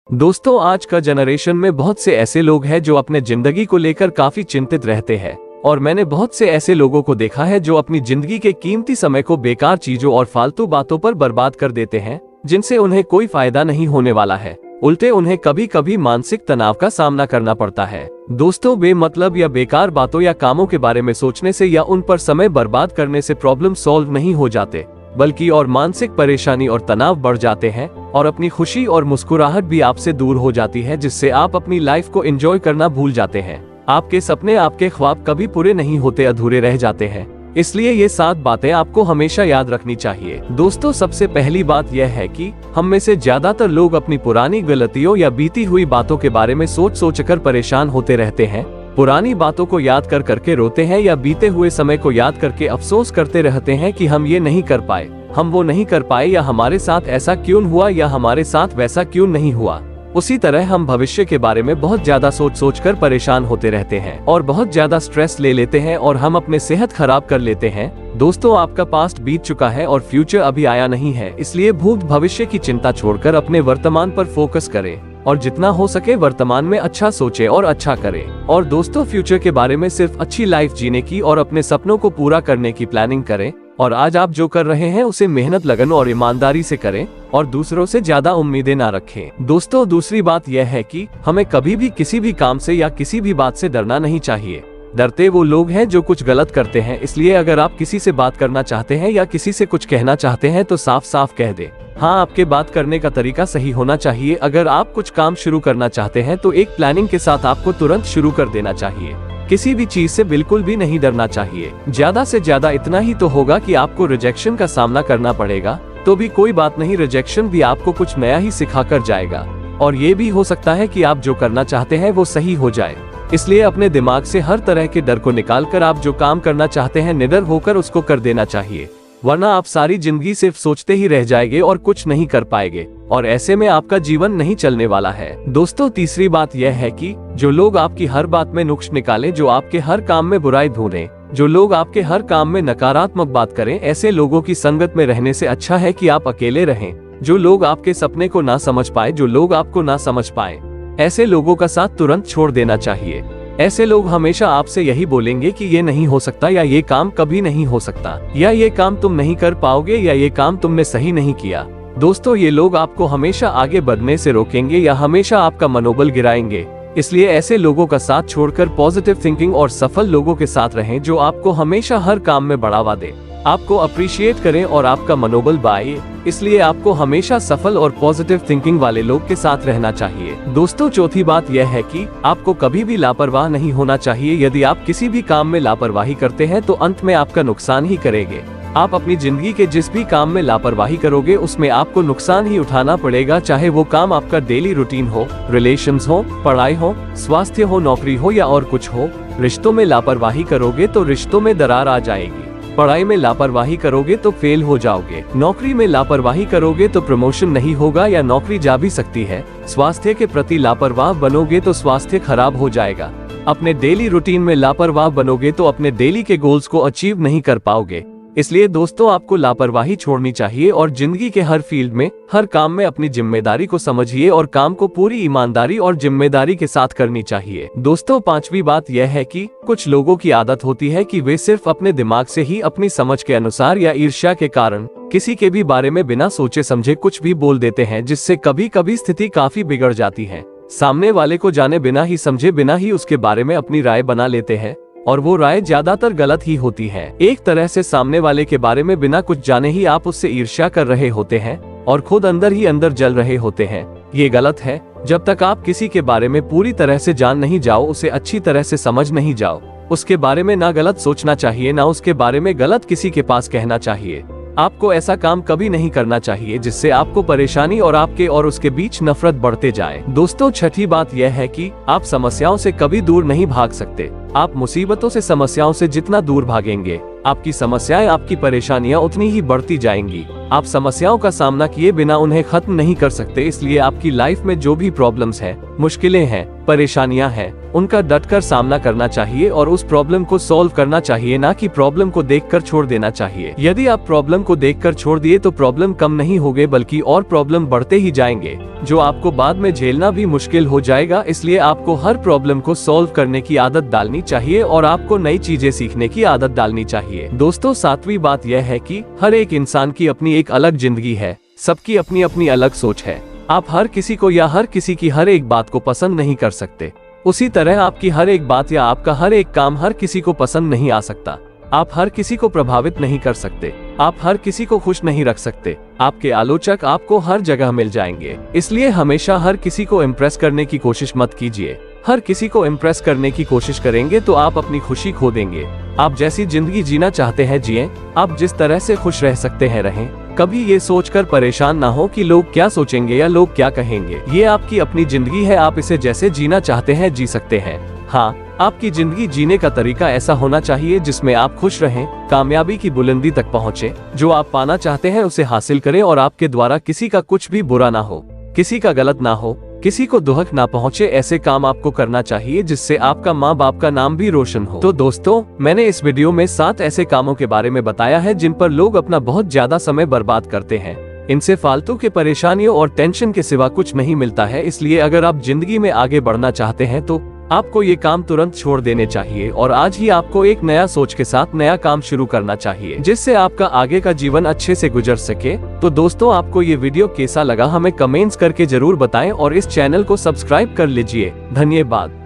दोस्तों, आज का जनरेशन में बहुत से ऐसे लोग हैं जो अपने जिंदगी को लेकर काफी चिंतित रहते हैं और मैंने बहुत से ऐसे लोगों को देखा है जो अपनी जिंदगी के कीमती समय को बेकार चीजों और फालतू बातों पर बर्बाद कर देते हैं जिनसे उन्हें कोई फायदा नहीं होने वाला है। उल्टे उन्हें कभी कभी मानसिक तनाव का सामना करना पड़ता है। दोस्तों, बेमतलब या बेकार बातों या कामों के बारे में सोचने से या उन पर समय बर्बाद करने से प्रॉब्लम सॉल्व नहीं हो जाते, बल्कि और मानसिक परेशानी और तनाव बढ़ जाते हैं और अपनी खुशी और मुस्कुराहट भी आपसे दूर हो जाती है, जिससे आप अपनी लाइफ को एंजॉय करना भूल जाते हैं। आपके सपने, आपके ख्वाब कभी पूरे नहीं होते, अधूरे रह जाते हैं। इसलिए ये 7 बातें आपको हमेशा याद रखनी चाहिए। दोस्तों, सबसे पहली बात यह है कि हम में से ज्यादातर लोग अपनी पुरानी गलतियों या बीती हुई बातों के बारे में सोच कर परेशान होते रहते हैं। पुरानी बातों को याद कर करके रोते हैं या बीते हुए समय को याद करके अफसोस करते रहते हैं कि हम ये नहीं कर पाए, हम वो नहीं कर पाए, या हमारे साथ ऐसा क्यों हुआ या हमारे साथ वैसा क्यों नहीं हुआ। उसी तरह हम भविष्य के बारे में बहुत ज्यादा सोच कर परेशान होते रहते हैं और बहुत ज्यादा स्ट्रेस ले लेते हैं और हम अपने सेहत खराब कर लेते हैं। दोस्तों, आपका पास्ट बीत चुका है और फ्यूचर अभी आया नहीं है, इसलिए भूत भविष्य की चिंता छोड़कर अपने वर्तमान पर फोकस करें और जितना हो सके वर्तमान में अच्छा सोचें और अच्छा करें। और दोस्तों, फ्यूचर के बारे में सिर्फ अच्छी लाइफ जीने की और अपने सपनों को पूरा करने की प्लानिंग करें और आज आप जो कर रहे हैं उसे मेहनत, लगन और ईमानदारी से करें और दूसरों से ज्यादा उम्मीदें ना रखें। दोस्तों, दूसरी बात यह है कि हमें कभी भी किसी भी काम से या किसी भी बात से डरना नहीं चाहिए। डरते वो लोग हैं जो कुछ गलत करते हैं, इसलिए अगर आप किसी से बात करना चाहते हैं या किसी से कुछ कहना चाहते हैं तो साफ साफ कह दें। हाँ, आपके बात करने का तरीका सही होना चाहिए। अगर आप कुछ काम शुरू करना चाहते हैं तो एक प्लानिंग के साथ आपको तुरंत शुरू कर देना चाहिए। किसी भी चीज से बिल्कुल भी नहीं डरना चाहिए। ज्यादा से ज्यादा इतना ही तो होगा कि आपको रिजेक्शन का सामना करना पड़ेगा, तो भी कोई बात नहीं, रिजेक्शन भी आपको कुछ नया ही सिखा कर जाएगा और ये भी हो सकता है कि आप जो करना चाहते हैं वो सही हो जाए। इसलिए अपने दिमाग से हर तरह के डर को निकालकर आप जो काम करना चाहते हैं निडर होकर उसको कर देना चाहिए, वरना आप सारी जिंदगी सिर्फ सोचते ही रह जाएंगे और कुछ नहीं कर पाएंगे और ऐसे में आपका जीवन नहीं चलने वाला है। दोस्तों, तीसरी बात यह है कि जो लोग आपकी हर बात में नुक्स निकालें, जो आपके हर काम में बुराई ढूंढें, जो लोग आपके हर काम में नकारात्मक बात करें, ऐसे लोगों की संगत में रहने से अच्छा है कि आप अकेले रहें। जो लोग आपके सपने को ना समझ पाए, जो लोग आपको ना समझ पाए, ऐसे लोगों का साथ तुरंत छोड़ देना चाहिए। ऐसे लोग हमेशा आपसे यही बोलेंगे कि ये नहीं हो सकता, या ये काम कभी नहीं हो सकता, या ये काम तुम नहीं कर पाओगे, या ये काम तुमने सही नहीं किया। दोस्तों, ये लोग आपको हमेशा आगे बढ़ने से रोकेंगे या हमेशा आपका मनोबल गिराएंगे। इसलिए ऐसे लोगों का साथ छोड़कर पॉजिटिव थिंकिंग और सफल लोगों के साथ रहें, जो आपको हमेशा हर काम में बढ़ावा दे, आपको अप्रिशिएट करें और आपका मनोबल बढ़ाए। इसलिए आपको हमेशा सफल और पॉजिटिव थिंकिंग वाले लोग के साथ रहना चाहिए। दोस्तों, चौथी बात यह है कि आपको कभी भी लापरवाह नहीं होना चाहिए। यदि आप किसी भी काम में लापरवाही करते हैं तो अंत में आपका नुकसान ही करेंगे। आप अपनी जिंदगी के जिस भी काम में लापरवाही करोगे उसमें आपको नुकसान ही उठाना पड़ेगा, चाहे वो काम आपका डेली रूटीन हो, रिलेशंस हो, पढ़ाई हो, स्वास्थ्य हो, नौकरी हो या और कुछ हो। रिश्तों में लापरवाही करोगे तो रिश्तों में दरार आ जाएगी। पढ़ाई में लापरवाही करोगे तो फेल हो जाओगे। नौकरी में लापरवाही करोगे तो प्रमोशन नहीं होगा या नौकरी जा भी सकती है। स्वास्थ्य के प्रति लापरवाह बनोगे तो स्वास्थ्य खराब हो जाएगा। अपने डेली रूटीन में लापरवाह बनोगे तो अपने डेली के गोल्स को अचीव नहीं कर पाओगे। इसलिए दोस्तों, आपको लापरवाही छोड़नी चाहिए और जिंदगी के हर फील्ड में, हर काम में अपनी जिम्मेदारी को समझिए और काम को पूरी ईमानदारी और जिम्मेदारी के साथ करनी चाहिए। दोस्तों, पांचवी बात यह है कि कुछ लोगों की आदत होती है कि वे सिर्फ अपने दिमाग से ही अपनी समझ के अनुसार या ईर्ष्या के कारण किसी के भी बारे में बिना सोचे समझे कुछ भी बोल देते हैं, जिससे कभी कभी स्थिति काफी बिगड़ जाती है। सामने वाले को जाने बिना ही, समझे बिना ही उसके बारे में अपनी राय बना लेते हैं और वो राय ज्यादातर गलत ही होती है। एक तरह से सामने वाले के बारे में बिना कुछ जाने ही आप उससे ईर्ष्या कर रहे होते हैं और खुद अंदर ही अंदर जल रहे होते हैं। ये गलत है। जब तक आप किसी के बारे में पूरी तरह से जान नहीं जाओ, उसे अच्छी तरह से समझ नहीं जाओ, उसके बारे में ना गलत सोचना चाहिए, ना उसके बारे में गलत किसी के पास कहना चाहिए। आपको ऐसा काम कभी नहीं करना चाहिए जिससे आपको परेशानी और आपके और उसके बीच नफरत बढ़ते जाए। दोस्तों, छठी बात यह है कि आप समस्याओं से कभी दूर नहीं भाग सकते। आप मुसीबतों से, समस्याओं से जितना दूर भागेंगे, आपकी समस्याएं, आपकी परेशानियां उतनी ही बढ़ती जाएंगी। आप समस्याओं का सामना किए बिना उन्हें खत्म नहीं कर सकते। इसलिए आपकी लाइफ में जो भी प्रॉब्लम्स हैं, मुश्किलें हैं, परेशानियां हैं, उनका डटकर सामना करना चाहिए और उस प्रॉब्लम को सॉल्व करना चाहिए, ना कि प्रॉब्लम को देखकर छोड़ देना चाहिए। यदि आप प्रॉब्लम को देखकर छोड़ दिए तो प्रॉब्लम कम नहीं होंगे बल्कि और प्रॉब्लम बढ़ते ही जाएंगे, जो आपको बाद में झेलना भी मुश्किल हो जाएगा। इसलिए आपको हर प्रॉब्लम को सॉल्व करने की आदत डालनी चाहिए और आपको नई चीजें सीखने की आदत डालनी चाहिए। दोस्तों, 7वीं बात यह है कि हर एक इंसान की अपनी एक अलग जिंदगी है, सबकी अपनी अपनी अलग सोच है। आप हर किसी को या हर किसी की हर एक बात को पसंद नहीं कर सकते। उसी तरह आपकी हर एक बात या आपका हर एक काम हर किसी को पसंद नहीं आ सकता। आप हर किसी को प्रभावित नहीं कर सकते, आप हर किसी को खुश नहीं रख सकते। आपके आलोचक आपको हर जगह मिल जाएंगे, इसलिए हमेशा हर किसी को इम्प्रेस करने की कोशिश मत कीजिए। हर किसी को इम्प्रेस करने की कोशिश करेंगे तो आप अपनी खुशी खो देंगे। आप जैसी जिंदगी जीना चाहते हैं जिएं, आप जिस तरह से खुश रह सकते हैं रहें। कभी ये सोचकर परेशान ना हो कि लोग क्या सोचेंगे या लोग क्या कहेंगे। ये आपकी अपनी जिंदगी है, आप इसे जैसे जीना चाहते हैं जी सकते हैं। हाँ, आपकी जिंदगी जीने का तरीका ऐसा होना चाहिए जिसमें आप खुश रहें, कामयाबी की बुलंदी तक पहुँचे, जो आप पाना चाहते हैं उसे हासिल करें और आपके द्वारा किसी का कुछ भी बुरा ना हो, किसी का गलत ना हो, किसी को दुख ना पहुंचे। ऐसे काम आपको करना चाहिए जिससे आपका माँ बाप का नाम भी रोशन हो। तो दोस्तों, मैंने इस वीडियो में 7 ऐसे कामों के बारे में बताया है जिन पर लोग अपना बहुत ज्यादा समय बर्बाद करते हैं। इनसे फालतू के परेशानियों और टेंशन के सिवा कुछ नहीं मिलता है। इसलिए अगर आप जिंदगी में आगे बढ़ना चाहते हैं तो आपको ये काम तुरंत छोड़ देने चाहिए और आज ही आपको एक नया सोच के साथ नया काम शुरू करना चाहिए, जिससे आपका आगे का जीवन अच्छे से गुजर सके। तो दोस्तों, आपको ये वीडियो कैसा लगा हमें कमेंट्स करके जरूर बताएं और इस चैनल को सब्सक्राइब कर लीजिए। धन्यवाद।